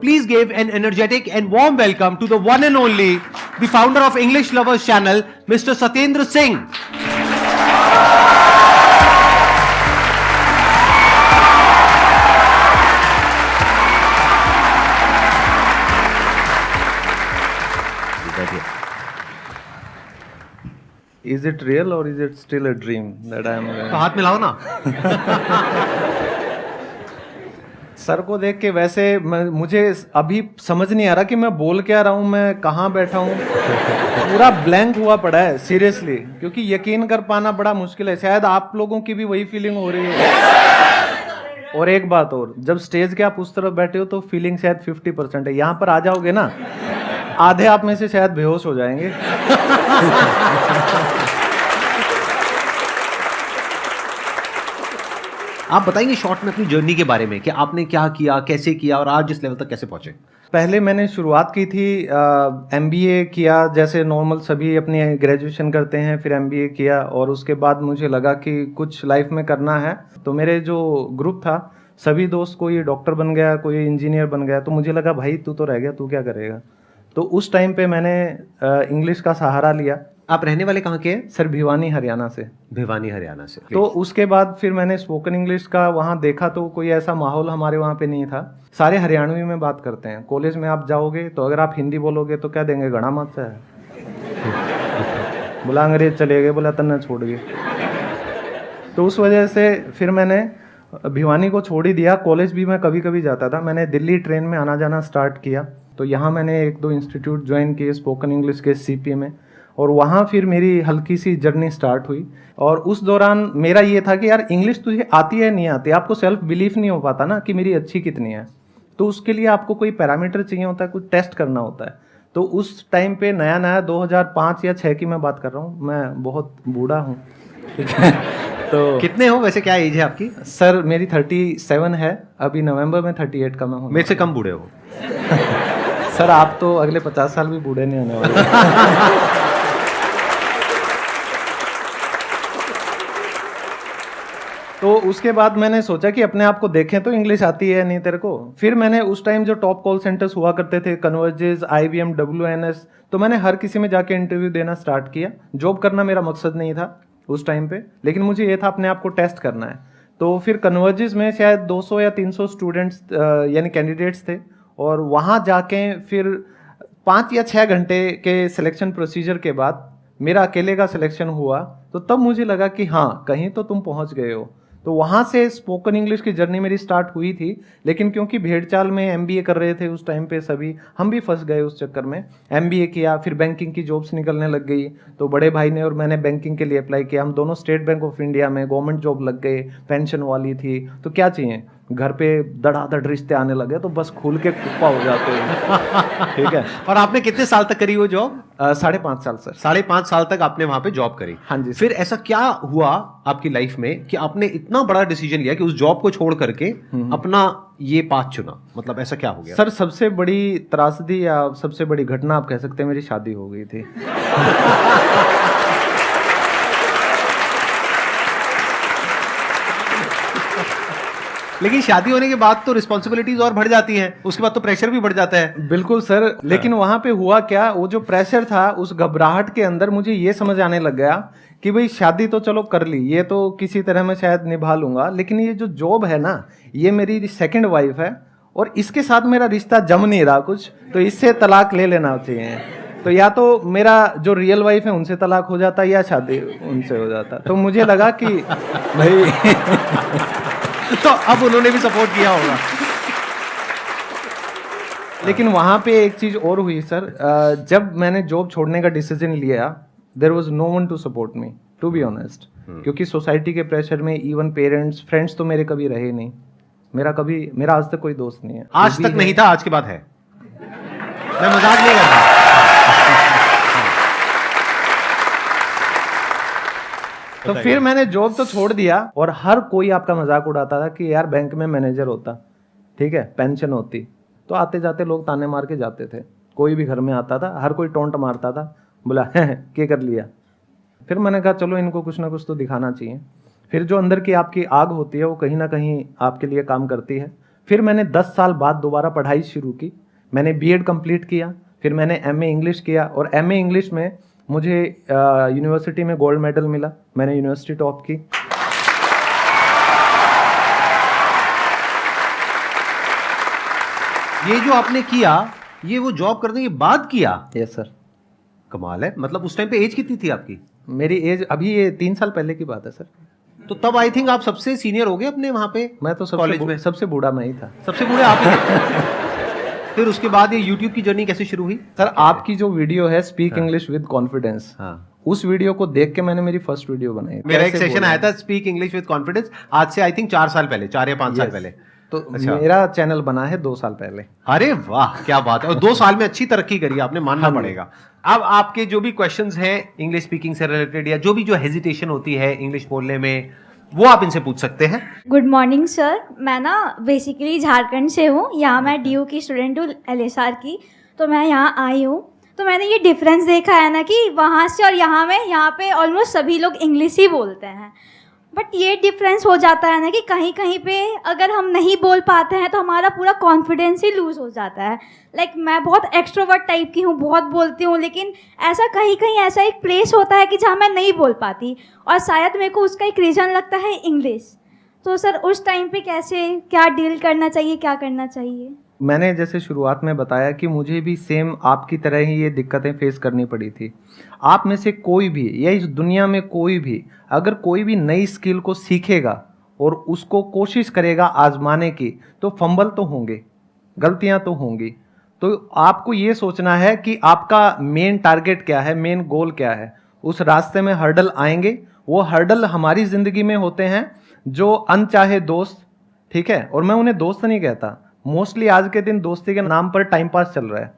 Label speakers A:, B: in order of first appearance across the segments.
A: please give an energetic and warm welcome to the one and only, the founder of English Lovers channel, Mr. Satyendra Singh.
B: Is it real or is it still a dream that I am?
A: तो हाथ मिलाओ ना.
B: Sir को देख के वैसे मुझे अभी समझ नहीं आ रहा कि मैं बोल क्या रहा हूँ, मैं कहाँ बैठा हूँ. पूरा ब्लैंक हुआ पड़ा है सीरियसली, क्योंकि यकीन कर पाना बड़ा मुश्किल है. शायद आप लोगों की भी वही फीलिंग हो रही है. और एक बात और, जब स्टेज के आप उस तरफ बैठे हो तो फीलिंग शायद 50% है. यहाँ पर आ जाओगे ना, आधे आप में से शायद बेहोश हो जाएंगे.
A: आप बताएंगे शॉर्ट में अपनी जर्नी के बारे में कि आपने क्या किया, कैसे किया और आज इस लेवल तक कैसे पहुंचे?
B: पहले मैंने शुरुआत की थी, एमबीए किया जैसे नॉर्मल सभी अपनी ग्रेजुएशन करते हैं, फिर एमबीए किया और उसके बाद मुझे लगा कि कुछ लाइफ में करना है. तो मेरे जो ग्रुप था सभी दोस्त, कोई डॉक्टर बन गया, कोई इंजीनियर बन गया, तो मुझे लगा भाई तू तो रह गया, तू क्या करेगा. तो उस टाइम पे मैंने इंग्लिश का सहारा लिया.
A: आप रहने वाले कहाँ के हैं?
B: सर भिवानी हरियाणा से.
A: भिवानी हरियाणा से.
B: तो उसके बाद फिर मैंने स्पोकन इंग्लिश का वहाँ देखा, तो कोई ऐसा माहौल हमारे वहाँ पे नहीं था. सारे हरियाणवी में बात करते हैं. कॉलेज में आप जाओगे तो अगर आप हिंदी बोलोगे तो क्या देंगे, गणा मत है. बोला अंग्रेज चले गए, बोला तन्ना छोड़ गए. तो उस वजह से फिर मैंने भिवानी को छोड़ ही दिया. कॉलेज भी मैं कभी कभी जाता था. मैंने दिल्ली ट्रेन में आना जाना स्टार्ट किया. तो यहाँ मैंने 1-2 इंस्टीट्यूट ज्वाइन किए स्पोकन इंग्लिश के सीपी में, और वहाँ फिर मेरी हल्की सी जर्नी स्टार्ट हुई. और उस दौरान मेरा ये था कि यार इंग्लिश तुझे आती है नहीं आती, आपको सेल्फ बिलीफ नहीं हो पाता ना कि मेरी अच्छी कितनी है. तो उसके लिए आपको कोई पैरामीटर चाहिए होता है, कुछ टेस्ट करना होता है. तो उस टाइम पे नया नया 2005 या 6 की मैं बात कर रहा हूँ, मैं बहुत बूढ़ा हूँ.
A: तो कितने हो वैसे, क्या एज है आपकी?
B: सर मेरी 37 है. अभी नवंबर में 38 का मैं हूँ.
A: मेरे से कम बूढ़े हो.
B: सर आप तो अगले 50 साल भी बूढ़े नहीं होने वाले. तो उसके बाद मैंने सोचा कि अपने आप को देखें तो इंग्लिश आती है नहीं तेरे को. फिर मैंने उस टाइम जो टॉप कॉल सेंटर्स हुआ करते थे, कन्वर्जेस, IBM, WNS, तो मैंने हर किसी में जाके इंटरव्यू देना स्टार्ट किया. जॉब करना मेरा मकसद नहीं था उस टाइम पे, लेकिन मुझे ये था अपने आप को टेस्ट करना है. तो फिर कन्वर्जेस में शायद 200 या 300 स्टूडेंट्स यानी कैंडिडेट्स थे, और वहाँ जाके फिर 5 या 6 घंटे के सिलेक्शन प्रोसीजर के बाद मेरा अकेले का सिलेक्शन हुआ. तो तब मुझे लगा कि हाँ कहीं तो तुम पहुँच गए हो. तो वहाँ से स्पोकन इंग्लिश की जर्नी मेरी स्टार्ट हुई थी. लेकिन क्योंकि भेड़चाल में एमबीए कर रहे थे उस टाइम पे सभी, हम भी फंस गए उस चक्कर में. एमबीए किया, फिर बैंकिंग की जॉब्स निकलने लग गई. तो बड़े भाई ने और मैंने बैंकिंग के लिए अप्लाई किया. हम दोनों स्टेट बैंक ऑफ इंडिया में गवर्नमेंट जॉब लग गए, पेंशन वाली थी. तो क्या चाहिए, घर पे धड़ाधड़ रिश्ते आने लगे तो बस खुल के कुप्पा हो जाते हैं. ठीक है.
A: और आपने कितने साल तक करी वो जॉब?
B: 5.5 साल सर.
A: 5.5 साल तक आपने वहां पे जॉब करी?
B: हाँ जी.
A: फिर ऐसा क्या हुआ आपकी लाइफ में कि आपने इतना बड़ा डिसीजन लिया कि उस जॉब को छोड़ करके अपना ये पाथ चुना? मतलब ऐसा क्या हो गया?
B: सर सबसे बड़ी त्रासदी या सबसे बड़ी घटना आप कह सकते हैं, मेरी शादी हो गई थी.
A: लेकिन शादी होने के बाद तो रिस्पॉन्सिबिलिटीज और बढ़ जाती हैं, उसके बाद तो प्रेशर भी बढ़ जाता है.
B: बिल्कुल सर. लेकिन वहां पे हुआ क्या, वो जो प्रेशर था उस घबराहट के अंदर मुझे ये समझ आने लग गया कि भाई शादी तो चलो कर ली, ये तो किसी तरह मैं शायद निभा लूंगा, लेकिन ये जो जॉब है ना, ये मेरी सेकंड वाइफ है और इसके साथ मेरा रिश्ता जम नहीं रहा कुछ, तो इससे तलाक ले लेना चाहिए. तो या तो मेरा जो रियल वाइफ है उनसे तलाक हो जाता या शादी उनसे हो जाता. तो मुझे लगा कि भाई
A: तो अब उन्होंने भी सपोर्ट किया होगा.
B: लेकिन वहां पे एक चीज और हुई सर. जब मैंने जॉब छोड़ने का डिसीजन लिया, there was no one to support me, to be honest. क्योंकि सोसाइटी के प्रेशर में इवन पेरेंट्स, फ्रेंड्स तो मेरे कभी रहे नहीं. मेरा आज तक कोई दोस्त नहीं है.
A: आज तक नहीं था, आज के बाद है. मैं मजाक नहीं कर रहा.
B: तो फिर मैंने जॉब तो छोड़ दिया, और हर कोई आपका मजाक उड़ाता था कि यार बैंक में मैनेजर होता, ठीक है, पेंशन होती. तो आते जाते लोग ताने मार के जाते थे. कोई भी घर में आता था, हर कोई टोंट मारता था, बोला क्या कर लिया. फिर मैंने कहा चलो इनको कुछ ना कुछ तो दिखाना चाहिए. फिर जो अंदर की आपकी आग होती है वो कहीं ना कहीं आपके लिए काम करती है. फिर मैंने 10 साल बाद दोबारा पढ़ाई शुरू की, मैंने बीएड कंप्लीट किया, फिर मैंने एमए इंग्लिश किया और एमए इंग्लिश में मुझे यूनिवर्सिटी में गोल्ड मेडल मिला, मैंने यूनिवर्सिटी टॉप की।
A: ये जो आपने किया, ये वो जॉब करने के बाद किया?
B: Yes sir.
A: कमाल है। मतलब उस टाइम पे एज कितनी थी आपकी?
B: मेरी एज अभी ये 3 साल पहले की बात है सर।
A: तो तब आई थिंक आप सबसे सीनियर हो गए अपने वहां पे?
B: मैं तो
A: कॉलेज में
B: सबसे बूढ़ा मैं ही था।
A: सबसे बूढ़े आप ही थे। फिर उसके बाद ये यूट्यूब की जर्नी कैसे शुरू हुई?
B: सर आपकी जो वीडियो है स्पीक इंग्लिश विद कॉन्फिडेंस,
A: हाँ,
B: उस वीडियो को देख के मैंने मेरी फर्स्ट वीडियो बनाई।
A: मेरा एक
B: कैसे
A: सेशन
B: बोलना
A: आया था स्पीक इंग्लिश विद कॉन्फिडेंस, आज से आई थिंक 4 साल पहले, 4 या 5 साल
B: Yes.
A: पहले।
B: तो
A: अच्छा।
B: मेरा चैनल बना है 2 साल पहले।
A: अरे वाह, क्या बात है। और 2 साल में अच्छी तरक्की करी आपने, मानना
B: हाँ जी।
A: पड़ेगा। अब आपके जो भी क्वेश्चंस हैं इंग्लिश स्पीकिंग से रिलेटेड, या जो भी जो हेजिटेशन होती है इंग्लिश बोलने में, वो आप इनसे पूछ सकते हैं।
C: गुड मॉर्निंग सर, मैं ना बेसिकली झारखंड से हूँ। यहाँ मैं डीयू की स्टूडेंट हूँ, एलएसआर की। तो मैं यहाँ आई हूँ, तो मैंने ये डिफरेंस देखा है ना कि वहाँ से और यहाँ में, यहाँ पे ऑलमोस्ट सभी लोग इंग्लिश ही बोलते हैं। बट ये डिफरेंस हो जाता है ना कि कहीं कहीं पे अगर हम नहीं बोल पाते हैं तो हमारा पूरा कॉन्फिडेंस ही लूज़ हो जाता है। लाइक मैं बहुत एक्सट्रोवर्ट टाइप की हूँ, बहुत बोलती हूँ, लेकिन ऐसा कहीं कहीं ऐसा एक प्लेस होता है कि जहाँ मैं नहीं बोल पाती, और शायद मेरे को उसका एक रीज़न लगता है इंग्लिश। तो सर उस टाइम पे कैसे, क्या डील करना चाहिए, क्या करना चाहिए?
B: मैंने जैसे शुरुआत में बताया कि मुझे भी सेम आपकी तरह ही ये दिक्कतें फेस करनी पड़ी थी। आप में से कोई भी या इस दुनिया में कोई भी अगर कोई भी नई स्किल को सीखेगा और उसको कोशिश करेगा आजमाने की, तो फंबल तो होंगे, गलतियां तो होंगी। तो आपको ये सोचना है कि आपका मेन टारगेट क्या है, मेन गोल क्या है। उस रास्ते में हर्डल आएंगे, वो हर्डल हमारी ज़िंदगी में होते हैं जो अनचाहे दोस्त, ठीक है, और मैं उन्हें दोस्त नहीं कहता, मोस्टली आज के दिन दोस्ती के नाम पर टाइम पास चल रहा है।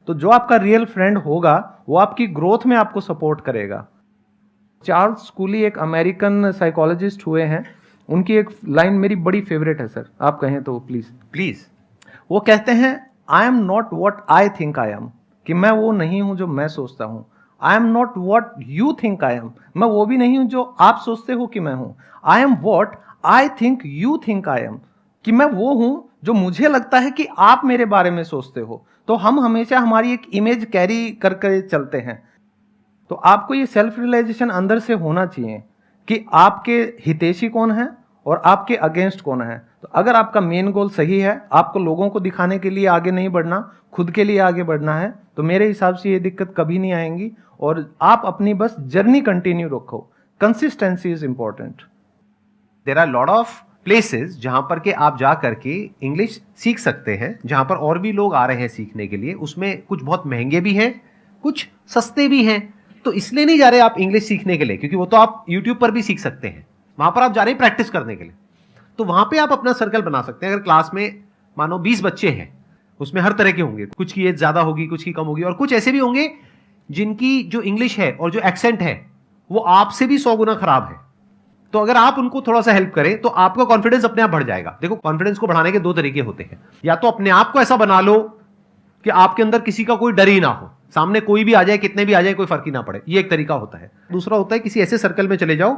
B: तो जो आपका रियल फ्रेंड होगा वो आपकी ग्रोथ में आपको सपोर्ट करेगा। चार्ल्स स्कूली एक अमेरिकन साइकोलॉजिस्ट हुए हैं, उनकी एक लाइन मेरी बड़ी फेवरेट है सर, आप कहें तो प्लीज। वो कहते हैं, I am not what I think I am, कि मैं वो नहीं हूं जो मैं सोचता हूं। I am not what you think I am, मैं वो भी नहीं हूं जो आप सोचते हो कि मैं हूं। I am what I think you think I am, कि मैं वो हूं जो मुझे लगता है कि आप मेरे बारे में सोचते हो। तो हम हमेशा हमारी एक इमेज कैरी करके चलते हैं। तो आपको ये सेल्फ रियलाइजेशन अंदर से होना चाहिए कि आपके हितैषी कौन है और आपके अगेंस्ट कौन है। तो अगर आपका मेन गोल सही है, आपको लोगों को दिखाने के लिए आगे नहीं बढ़ना, खुद के लिए आगे बढ़ना है, तो मेरे हिसाब से ये दिक्कत कभी नहीं आएंगी। और आप अपनी बस जर्नी कंटिन्यू रखो, consistency is important.
A: There are lot of places जहां पर के आप जा करके इंग्लिश सीख सकते हैं, जहां पर और भी लोग आ रहे हैं सीखने के लिए। उसमें कुछ बहुत महंगे भी हैं, कुछ सस्ते भी हैं। तो इसलिए नहीं जा रहे आप इंग्लिश सीखने के लिए, क्योंकि वो तो आप यूट्यूब पर भी सीख सकते हैं, वहां पर आप जा रहे हैं प्रैक्टिस करने के लिए। तो वहां पे आप अपना सर्कल बना सकते हैं। अगर क्लास में मानो 20 बच्चे हैं, उसमें हर तरह के होंगे, कुछ की एज ज्यादा होगी, कुछ की कम होगी, और कुछ ऐसे भी होंगे जिनकी जो इंग्लिश है और जो एक्सेंट है वो आपसे भी 100 गुना खराब है। तो अगर आप उनको थोड़ा सा हेल्प करें तो आपका कॉन्फिडेंस अपने आप बढ़ जाएगा। देखो, कॉन्फिडेंस को बढ़ाने के 2 तरीके होते हैं। या तो अपने आप को ऐसा बना लो कि आपके अंदर किसी का कोई डर ही ना हो, सामने कोई भी आ जाए, कितने भी आ जाए, कोई फर्क ही ना पड़े, ये एक तरीका होता है। दूसरा होता है किसी ऐसे सर्कल में चले जाओ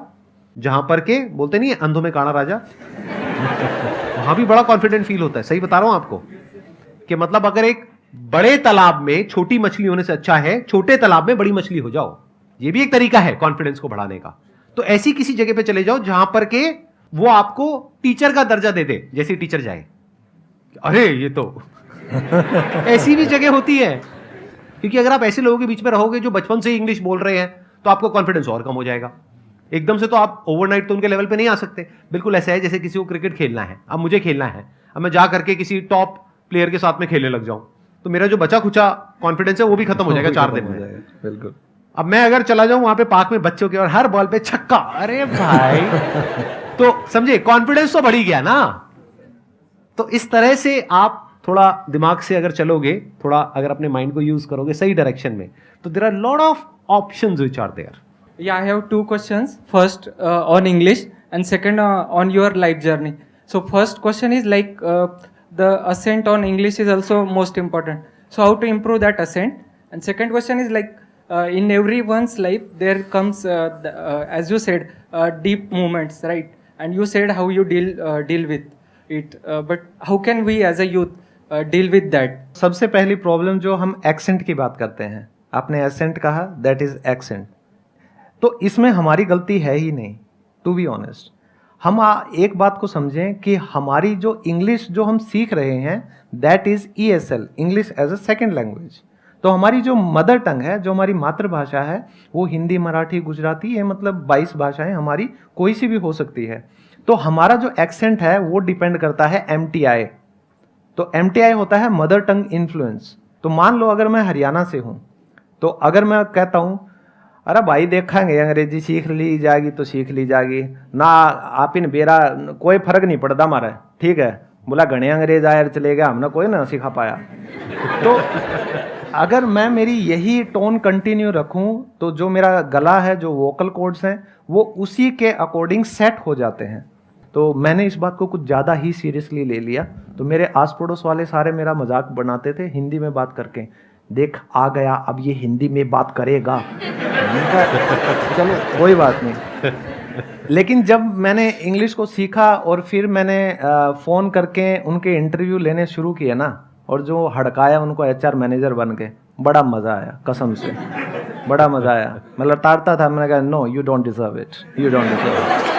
A: जहां पर के बोलते नहीं है अंधों में काना राजा, वहां भी बड़ा कॉन्फिडेंट फील होता है। सही बता रहा हूं आपको कि मतलब अगर एक बड़े तालाब में छोटी मछली होने से अच्छा है छोटे तालाब में बड़ी मछली हो जाओ। ये भी एक तरीका है कॉन्फिडेंस को बढ़ाने का। तो ऐसी किसी जगह पे चले जाओ जहां पर के वो आपको टीचर का दर्जा दे दे, जैसे टीचर जाए, अरे ये तो ऐसी भी जगह होती है। क्योंकि अगर आप ऐसे लोगों के बीच में रहोगे जो बचपन से इंग्लिश बोल रहे हैं, तो आपका कॉन्फिडेंस और कम हो जाएगा। एकदम से तो आप ओवरनाइट तो उनके लेवल पे नहीं आ सकते। बिल्कुल ऐसा है जैसे किसी को क्रिकेट खेलना है, अब मुझे खेलना है, अब मैं जा करके किसी टॉप प्लेयर के साथ में खेलने लग जाऊं, तो मेरा जो बचा खुचा कॉन्फिडेंस है वो भी खत्म हो जाएगा 4 दिन में।
B: बिल्कुल।
A: अब मैं अगर चला जाऊं वहां पे पार्क में बच्चों के और हर बॉल पे छक्का, अरे भाई तो समझे कॉन्फिडेंस तो बढ़ ही गया ना। तो इस तरह से आप थोड़ा दिमाग से अगर चलोगे, थोड़ा अगर अपने माइंड को यूज करोगे सही डायरेक्शन में, तो there are lot of options which are there.
D: Yeah, I have 2 questions. First on English and second on your life journey. So first question is like the accent on English is also most important. So how to improve that accent? And second question is like in everyone's life there comes as you said deep moments, right? And you said how you deal with. it. But how can we as a youth deal with that?
B: सबसे पहली problem जो हम accent की बात करते हैं, आपने accent कहा, दैट इज एक्सेंट। तो इसमें हमारी गलती है ही नहीं, टू बी ऑनेस्ट। हम एक बात को समझें कि हमारी जो इंग्लिश जो हम सीख रहे हैं that is ESL, English as a second language. तो हमारी जो मदर टंग है, जो हमारी मातृभाषा है, वो हिंदी, मराठी, गुजराती, ये मतलब 22 भाषाएं हमारी कोई सी भी हो सकती है। तो हमारा जो एक्सेंट है वो डिपेंड करता है MTI। तो MTI होता है मदर टंग इन्फ्लुएंस। तो मान लो अगर मैं हरियाणा से हूँ, तो अगर मैं कहता हूँ अरे भाई देखेंगे अंग्रेजी सीख ली जाएगी तो सीख ली जाएगी ना, आप इन बेरा कोई फर्क नहीं पड़ता हमारा, ठीक है, बोला घने अंग्रेज आयर चले गया, हमने कोई ना सिखा पाया। तो अगर मैं मेरी यही टोन कंटिन्यू रखूं तो जो मेरा गला है, जो वोकल कॉर्ड्स हैं, वो उसी के अकॉर्डिंग सेट हो जाते हैं। तो मैंने इस बात को कुछ ज़्यादा ही सीरियसली ले लिया। तो मेरे आस पड़ोस वाले सारे मेरा मजाक बनाते थे हिंदी में बात करके, देख आ गया अब ये हिंदी में बात करेगा। चलो कोई बात नहीं। लेकिन जब मैंने इंग्लिश को सीखा और फिर मैंने फ़ोन करके उनके इंटरव्यू लेने शुरू किए ना, और जो हड़काया उनको HR मैनेजर बन के, बड़ा मज़ा आया, कसम से बड़ा मज़ा आया। मैं लताड़ता था, मैंने कहा no you don't deserve it, you don't deserve it.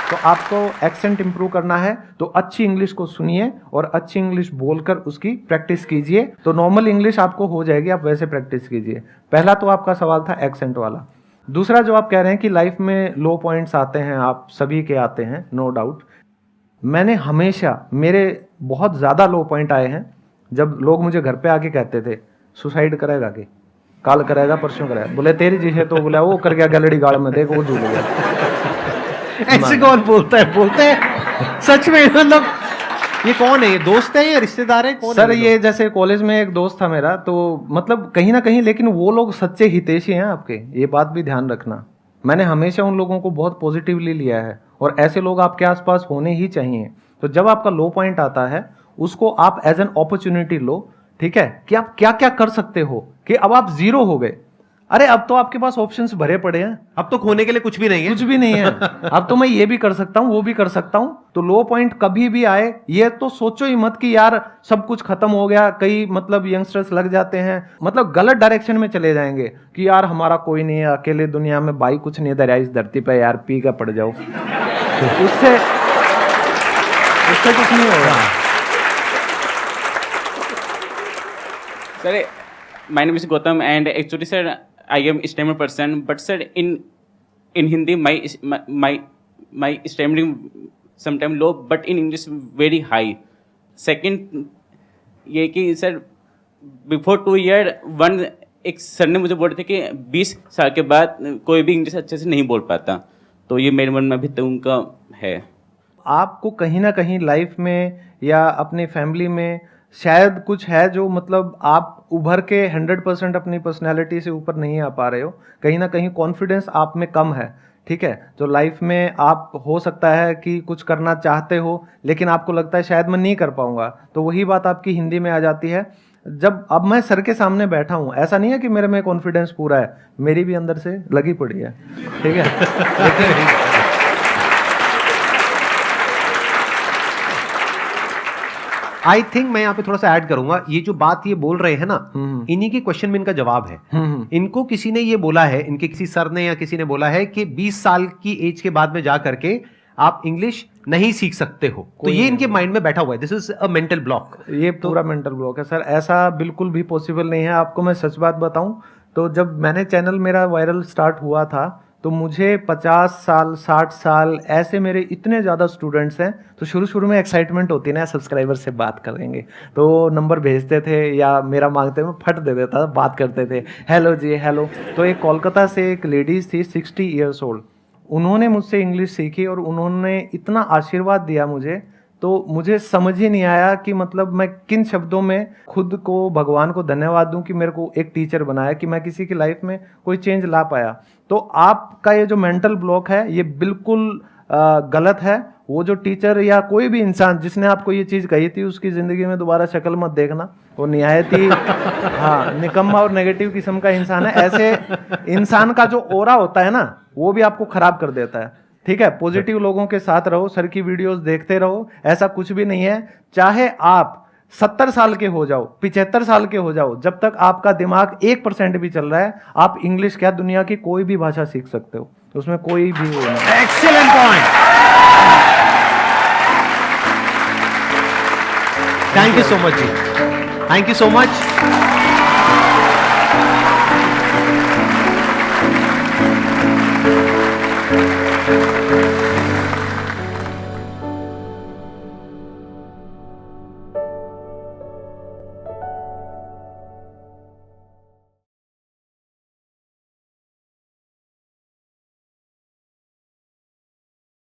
B: तो आपको एक्सेंट इंप्रूव करना है तो अच्छी इंग्लिश को सुनिए और अच्छी इंग्लिश बोलकर उसकी प्रैक्टिस कीजिए, तो नॉर्मल इंग्लिश आपको हो जाएगी, आप वैसे प्रैक्टिस कीजिए। पहला तो आपका सवाल था एक्सेंट वाला। दूसरा जो आप कह रहे हैं कि लाइफ में लो पॉइंट्स आते हैं, आप सभी के आते हैं, नो डाउट। मैंने हमेशा, मेरे बहुत ज़्यादा लो पॉइंट आए हैं जब लोग मुझे घर पे आके कहते थे सुसाइड करेगा कि काल करेगा, परसों करेगा, बोले तेरी जी है, तो बोला वो कर गया गलड़ी गाड़ में, देखो वो झूल गया।
A: ऐसे कौन बोलता है? बोलते हैं सच में? मतलब ये कौन है? ये दोस्त है या रिश्तेदार है? कौन
B: सर
A: है?
B: ये जैसे कॉलेज में एक दोस्त था मेरा, तो मतलब कहीं ना कहीं, लेकिन वो लोग सच्चे हितैषी हैं आपके, ये बात भी ध्यान रखना। मैंने हमेशा उन लोगों को बहुत पॉजिटिवली लिया है और ऐसे लोग आपके आसपास होने ही चाहिए। तो जब आपका लो पॉइंट आता है उसको आप एज एन अपॉर्चुनिटी लो, ठीक है, कि आप क्या क्या कर सकते हो, कि अब आप जीरो हो गए, अरे अब तो आपके पास ऑप्शंस भरे पड़े हैं,
A: अब तो खोने के लिए कुछ भी नहीं है,
B: कुछ भी नहीं है। अब तो मैं ये भी कर सकता हूँ, वो भी कर सकता हूँ। तो लो पॉइंट कभी भी आए ये तो सोचो ही मत कि यार सब कुछ खत्म हो गया। कई मतलब यंगस्टर्स लग जाते हैं, मतलब गलत डायरेक्शन में चले जाएंगे कि यार हमारा कोई नहीं है, अकेले दुनिया में भाई कुछ नहीं दरिया इस धरती पे, यार पी का पड़ जाओ। उससे कुछ नहीं होगा।
E: Sir, my name is Gautam, and actually, sir, I am a stammering person. But sir, in Hindi, my stammering sometimes low, but in English very high. Second, ये कि sir, before 2 year, एक सर ने मुझे बोला था कि 20 साल के बाद कोई भी इंग्लिश अच्छे से नहीं बोल पाता। तो ये मेरे मन में अभी तक उनका है।
B: आपको कहीं ना कहीं लाइफ में या अपनी फैमिली में शायद कुछ है जो मतलब आप उभर के 100% अपनी पर्सनैलिटी से ऊपर नहीं आ पा रहे हो, कहीं ना कहीं कॉन्फिडेंस आप में कम है, ठीक है। तो लाइफ में आप हो सकता है कि कुछ करना चाहते हो लेकिन आपको लगता है शायद मैं नहीं कर पाऊंगा, तो वही बात आपकी हिंदी में आ जाती है। जब अब मैं सर के सामने बैठा हूँ, ऐसा नहीं है कि मेरे में कॉन्फिडेंस पूरा है, मेरी भी अंदर से लगी पड़ी है, ठीक है। लेकिन
A: आई थिंक मैं यहाँ पे थोड़ा सा ऐड करूंगा, ये जो बात ये बोल रहे हैं ना, इन्हीं के क्वेश्चन में इनका जवाब है। इनको किसी ने ये बोला है, इनके किसी सर ने या किसी ने बोला है कि 20 साल की एज के बाद में जा करके आप इंग्लिश नहीं सीख सकते हो, तो ये इनके माइंड में बैठा हुआ है। This is a mental block.
B: ये पूरा मेंटल ब्लॉक है सर, ऐसा बिल्कुल भी पॉसिबल नहीं है। आपको मैं सच बात बताऊं तो जब मैंने चैनल मेरा वायरल स्टार्ट हुआ था तो मुझे 50 साल 60 साल ऐसे मेरे इतने ज़्यादा स्टूडेंट्स हैं, तो शुरू में एक्साइटमेंट होती है ना, सब्सक्राइबर से बात करेंगे, तो नंबर भेजते थे या मेरा मांगते मैं फट दे देता था, बात करते थे, हेलो जी हेलो। तो एक कोलकाता से एक लेडीज़ थी 60 ईयर्स ओल्ड, उन्होंने मुझसे इंग्लिश सीखी और उन्होंने इतना आशीर्वाद दिया मुझे, तो मुझे समझ ही नहीं आया कि मतलब मैं किन शब्दों में खुद को भगवान को धन्यवाद दूं कि मेरे को एक टीचर बनाया, कि मैं किसी की लाइफ में कोई चेंज ला पाया। तो आपका ये जो मेंटल ब्लॉक है ये बिल्कुल गलत है। वो जो टीचर या कोई भी इंसान जिसने आपको ये चीज़ कही थी उसकी ज़िंदगी में दोबारा शक्ल मत देखना वो निहायत ही हाँ निकम्मा और नेगेटिव किस्म का इंसान है। ऐसे इंसान का जो ओरा होता है ना वो भी आपको खराब कर देता है। ठीक है, पॉजिटिव लोगों के साथ रहो, सर की वीडियोस देखते रहो, ऐसा कुछ भी नहीं है। चाहे आप 70 साल के हो जाओ, 75 साल के हो जाओ, जब तक आपका दिमाग 1% भी चल रहा है, आप इंग्लिश क्या दुनिया की कोई भी भाषा सीख सकते हो, उसमें कोई भी वो नहीं।
A: Excellent point. Thank you so much ji, thank you so much.